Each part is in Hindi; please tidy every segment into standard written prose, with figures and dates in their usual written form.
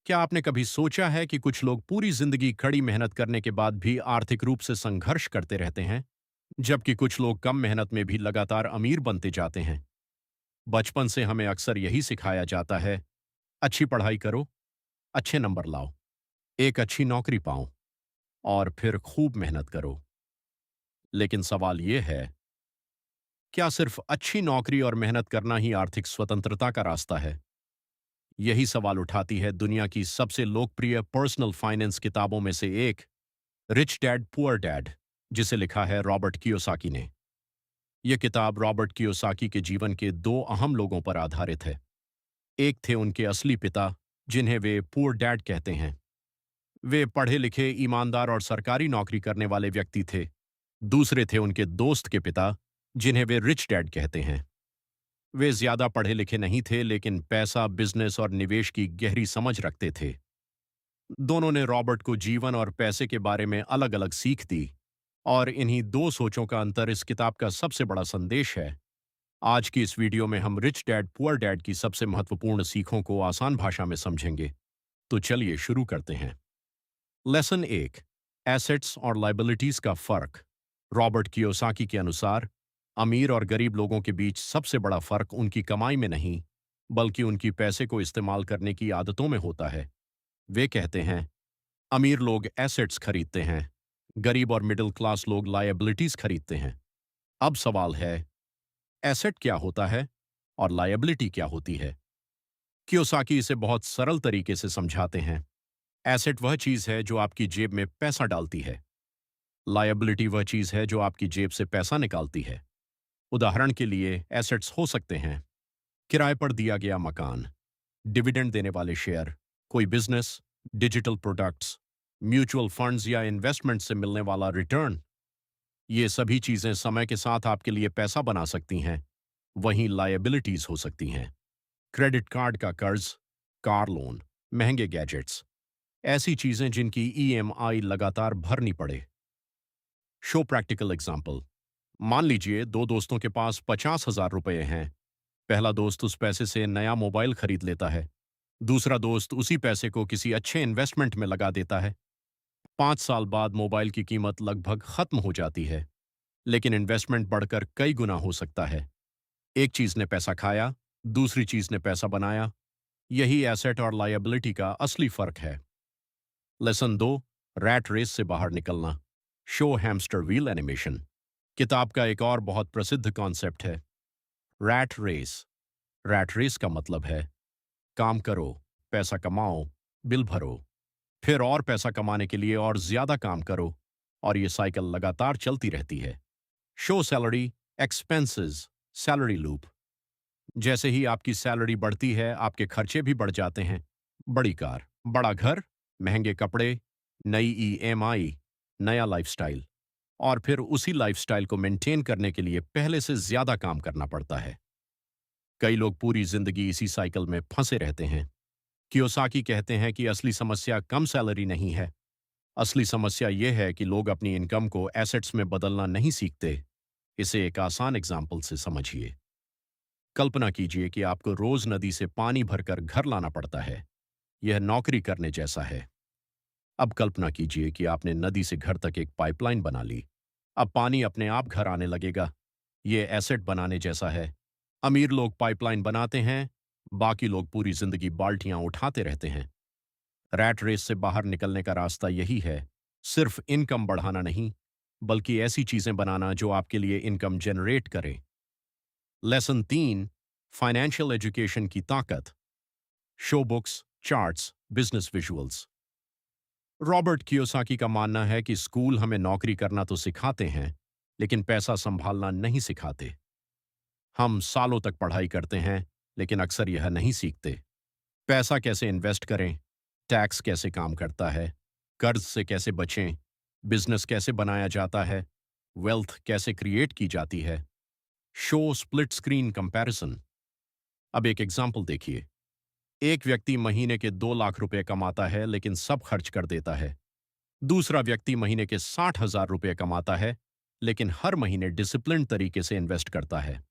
क्या आपने कभी सोचा है कि कुछ लोग पूरी जिंदगी कड़ी मेहनत करने के बाद भी आर्थिक रूप से संघर्ष करते रहते हैं, जबकि कुछ लोग कम मेहनत में भी लगातार अमीर बनते जाते हैं? बचपन से हमें अक्सर यही सिखाया जाता है, अच्छी पढ़ाई करो, अच्छे नंबर लाओ, एक अच्छी नौकरी पाओ और फिर खूब मेहनत करो। लेकिन सवाल यह है, क्या सिर्फ अच्छी नौकरी और मेहनत करना ही आर्थिक स्वतंत्रता का रास्ता है? यही सवाल उठाती है दुनिया की सबसे लोकप्रिय पर्सनल फाइनेंस किताबों में से एक, रिच डैड पुअर डैड, जिसे लिखा है रॉबर्ट कियोसाकी ने। यह किताब रॉबर्ट कियोसाकी के जीवन के दो अहम लोगों पर आधारित है। एक थे उनके असली पिता, जिन्हें वे पुअर डैड कहते हैं। वे पढ़े लिखे, ईमानदार और सरकारी नौकरी करने वाले व्यक्ति थे। दूसरे थे उनके दोस्त के पिता, जिन्हें वे रिच डैड कहते हैं। वे ज्यादा पढ़े लिखे नहीं थे, लेकिन पैसा, बिजनेस और निवेश की गहरी समझ रखते थे। दोनों ने रॉबर्ट को जीवन और पैसे के बारे में अलग अलग सीख दी, और इन्हीं दो सोचों का अंतर इस किताब का सबसे बड़ा संदेश है। आज की इस वीडियो में हम रिच डैड पुअर डैड की सबसे महत्वपूर्ण सीखों को आसान भाषा में समझेंगे। तो चलिए शुरू करते हैं। लेसन एक, एसेट्स और लाइबिलिटीज का फर्क। रॉबर्ट कियोसाकी के अनुसार, अमीर और गरीब लोगों के बीच सबसे बड़ा फर्क उनकी कमाई में नहीं, बल्कि उनकी पैसे को इस्तेमाल करने की आदतों में होता है। वे कहते हैं, अमीर लोग एसेट्स खरीदते हैं, गरीब और मिडिल क्लास लोग लायबिलिटीज खरीदते हैं। अब सवाल है, एसेट क्या होता है और लायबिलिटी क्या होती है? कियोसाकी इसे बहुत सरल तरीके से समझाते हैं। एसेट वह चीज है जो आपकी जेब में पैसा डालती है। लायबिलिटी वह चीज है जो आपकी जेब से पैसा निकालती है। उदाहरण के लिए, एसेट्स हो सकते हैं किराए पर दिया गया मकान, डिविडेंड देने वाले शेयर, कोई business, digital products, mutual funds या इन्वेस्टमेंट से मिलने वाला रिटर्न। ये सभी चीजें समय के साथ आपके लिए पैसा बना सकती हैं। वहीं लायबिलिटीज हो सकती हैं क्रेडिट कार्ड का कर्ज, कार लोन, महंगे गैजेट्स, ऐसी चीजें जिनकी ईएमआई लगातार भरनी पड़े। Show practical example. मान लीजिए दो दोस्तों के पास 50,000 रुपए हैं। पहला दोस्त उस पैसे से नया मोबाइल खरीद लेता है। दूसरा दोस्त उसी पैसे को किसी अच्छे इन्वेस्टमेंट में लगा देता है। 5 साल बाद मोबाइल की कीमत लगभग खत्म हो जाती है, लेकिन इन्वेस्टमेंट बढ़कर कई गुना हो सकता है। एक चीज ने पैसा खाया, दूसरी चीज ने पैसा बनाया। यही एसेट और लायबिलिटी का असली फर्क है। लेसन दो, रैट रेस से बाहर निकलना। Show hamster wheel animation. किताब का एक और बहुत प्रसिद्ध कॉन्सेप्ट है रैट रेस। रैट रेस का मतलब है, काम करो, पैसा कमाओ, बिल भरो, फिर और पैसा कमाने के लिए और ज्यादा काम करो, और ये साइकिल लगातार चलती रहती है। Show salary expenses salary loop. जैसे ही आपकी सैलरी बढ़ती है, आपके खर्चे भी बढ़ जाते हैं। बड़ी कार, बड़ा घर, महंगे कपड़े, नई ईएमआई, नया लाइफस्टाइल, और फिर उसी लाइफस्टाइल को मेंटेन करने के लिए पहले से ज्यादा काम करना पड़ता है। कई लोग पूरी जिंदगी इसी साइकिल में फंसे रहते हैं। कियोसाकी कहते हैं कि असली समस्या कम सैलरी नहीं है। असली समस्या यह है कि लोग अपनी इनकम को एसेट्स में बदलना नहीं सीखते। इसे एक आसान एग्जाम्पल से समझिए। कल्पना कीजिए कि आपको रोज नदी से पानी भरकर घर लाना पड़ता है। यह नौकरी करने जैसा है। अब कल्पना कीजिए कि आपने नदी से घर तक एक पाइपलाइन बना ली। अब पानी अपने आप घर आने लगेगा। यह एसेट बनाने जैसा है। अमीर लोग पाइपलाइन बनाते हैं, बाकी लोग पूरी जिंदगी बाल्टियां उठाते रहते हैं। रैट रेस से बाहर निकलने का रास्ता यही है, सिर्फ इनकम बढ़ाना नहीं, बल्कि ऐसी चीजें बनाना जो आपके लिए इनकम जनरेट करें। लेसन तीन, फाइनेंशियल एजुकेशन की ताकत। Show books, charts, business visuals. Robert Kiyosaki का मानना है कि स्कूल हमें नौकरी करना तो सिखाते हैं, लेकिन पैसा संभालना नहीं सिखाते। हम सालों तक पढ़ाई करते हैं, लेकिन अक्सर यह नहीं सीखते पैसा कैसे इन्वेस्ट करें, टैक्स कैसे काम करता है, कर्ज से कैसे बचें, बिजनेस कैसे बनाया जाता है, वेल्थ कैसे क्रिएट की जाती है। Show split screen comparison. अब एक एग्जाम्पल देखिए। एक व्यक्ति महीने के 2 लाख रुपए कमाता है, लेकिन सब खर्च कर देता है। दूसरा व्यक्ति महीने के 60,000 रुपए कमाता है, लेकिन हर महीने डिसिप्लिन तरीके से इन्वेस्ट करता है।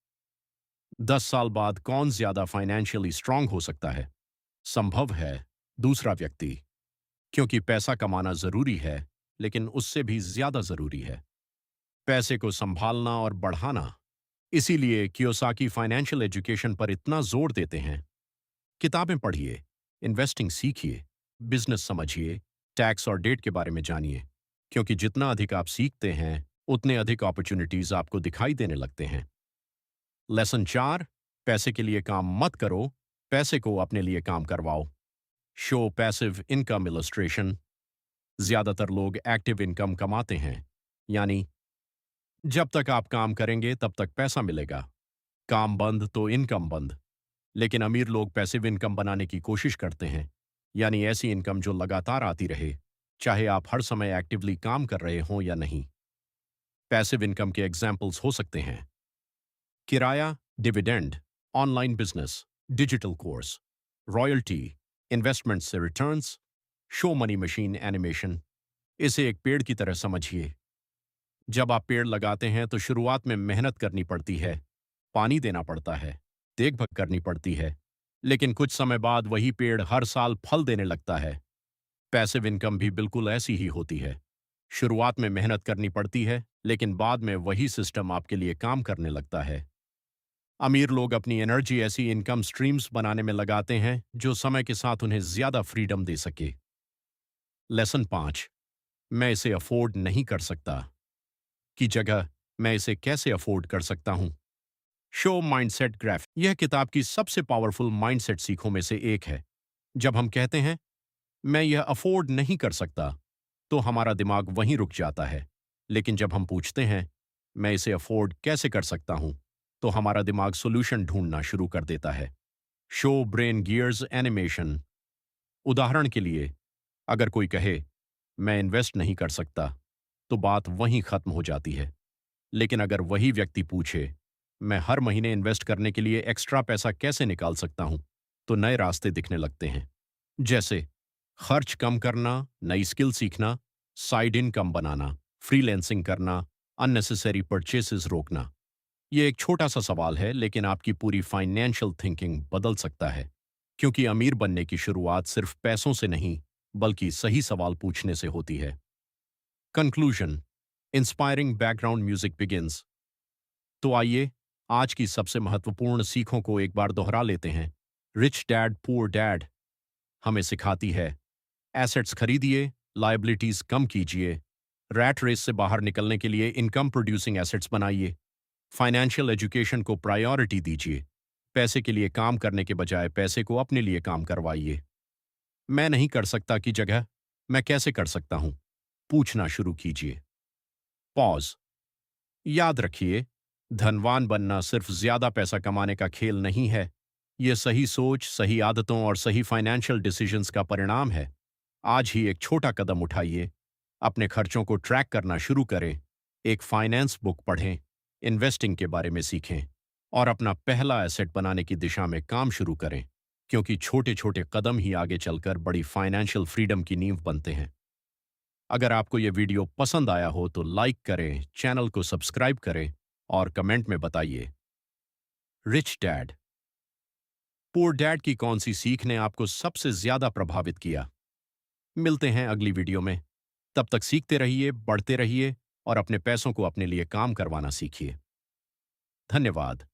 10 साल बाद कौन ज्यादा फाइनेंशियली स्ट्रांग हो सकता है? संभव है, दूसरा व्यक्ति, क्योंकि पैसा कमाना जरूरी है, लेकिन उससे भी ज्यादा जरूरी है पैसे को संभालना और बढ़ाना। इसीलिए कियोसाकी फाइनेंशियल एजुकेशन पर इतना जोर देते हैं। किताबें पढ़िए, इन्वेस्टिंग सीखिए, बिजनेस समझिए, टैक्स और डेट के बारे में जानिए, क्योंकि जितना अधिक आप सीखते हैं उतने अधिक अपॉर्चुनिटीज आपको दिखाई देने लगते हैं। लेसन 4, पैसे के लिए काम मत करो, पैसे को अपने लिए काम करवाओ। Show passive income illustration. ज्यादातर लोग एक्टिव इनकम कमाते हैं, यानी जब तक आप काम करेंगे तब तक पैसा मिलेगा, काम बंद तो इनकम बंद। लेकिन अमीर लोग पैसिव इनकम बनाने की कोशिश करते हैं, यानी ऐसी इनकम जो लगातार आती रहे, चाहे आप हर समय एक्टिवली काम कर रहे हों या नहीं। पैसिव इनकम के एग्जाम्पल्स हो सकते हैं किराया, dividend, online business, digital course, royalty, investment से returns, show money machine animation. इसे एक पेड़ की तरह समझिए। जब आप पेड़ लगाते हैं तो शुरुआत में मेहनत करनी पड़ती है, पानी देना पड़ता है, देखभाल करनी पड़ती है, लेकिन कुछ समय बाद वही पेड़ हर साल फल देने लगता है। पैसिव इनकम भी बिल्कुल ऐसी ही होती है। शुरुआत में मेहनत करनी पड़ती है, लेकिन बाद में वही सिस्टम आपके लिए काम करने लगता है। अमीर लोग अपनी एनर्जी ऐसी इनकम स्ट्रीम्स बनाने में लगाते हैं जो समय के साथ उन्हें ज्यादा फ्रीडम दे सके। लेसन 5, मैं इसे अफोर्ड नहीं कर सकता की जगह मैं इसे कैसे अफोर्ड कर सकता हूं। Show mindset graph. यह किताब की सबसे पावरफुल माइंडसेट सीखों में से एक है। जब हम कहते हैं मैं यह अफोर्ड नहीं कर सकता, तो हमारा दिमाग वहीं रुक जाता है। लेकिन जब हम पूछते हैं मैं इसे अफोर्ड कैसे कर सकता हूं, तो हमारा दिमाग सॉल्यूशन ढूंढना शुरू कर देता है। Show brain gears animation. उदाहरण के लिए, अगर कोई कहे मैं इन्वेस्ट नहीं कर सकता, तो बात वहीं खत्म हो जाती है। लेकिन अगर वही व्यक्ति पूछे मैं हर महीने इन्वेस्ट करने के लिए एक्स्ट्रा पैसा कैसे निकाल सकता हूं, तो नए रास्ते दिखने लगते हैं। जैसे खर्च कम करना, नई स्किल सीखना, साइड इनकम बनाना, फ्रीलैंसिंग करना, अननेसेसरी परचेसेस रोकना। यह एक छोटा सा सवाल है, लेकिन आपकी पूरी फाइनेंशियल थिंकिंग बदल सकता है, क्योंकि अमीर बनने की शुरुआत सिर्फ पैसों से नहीं, बल्कि सही सवाल पूछने से होती है। Conclusion. Inspiring background music begins. तो आइए आज की सबसे महत्वपूर्ण सीखों को एक बार दोहरा लेते हैं। रिच डैड पुअर डैड हमें सिखाती है एसेट्स खरीदिए, लायबिलिटीज कम कीजिए, रैट रेस से बाहर निकलने के लिए इनकम प्रोड्यूसिंग एसेट्स बनाइए, फाइनेंशियल एजुकेशन को प्रायोरिटी दीजिए, पैसे के लिए काम करने के बजाय पैसे को अपने लिए काम करवाइए। मैं नहीं कर सकता की जगह मैं कैसे कर सकता हूं, पूछना शुरू कीजिए। पॉज। याद रखिए, धनवान बनना सिर्फ ज्यादा पैसा कमाने का खेल नहीं है। यह सही सोच, सही आदतों और सही फाइनेंशियल डिसीजंस का परिणाम है। आज ही एक छोटा कदम उठाइए, अपने खर्चों को ट्रैक करना शुरू करें, एक फाइनेंस बुक पढ़ें, इन्वेस्टिंग के बारे में सीखें और अपना पहला एसेट बनाने की दिशा में काम शुरू करें, क्योंकि छोटे छोटे कदम ही आगे चलकर बड़ी फाइनेंशियल फ्रीडम की नींव बनते हैं। अगर आपको यह वीडियो पसंद आया हो तो लाइक करें, चैनल को सब्सक्राइब करें और कमेंट में बताइए रिच डैड पुअर डैड की कौन सी सीख ने आपको सबसे ज्यादा प्रभावित किया। मिलते हैं अगली वीडियो में। तब तक सीखते रहिए, बढ़ते रहिए और अपने पैसों को अपने लिए काम करवाना सीखिए। धन्यवाद।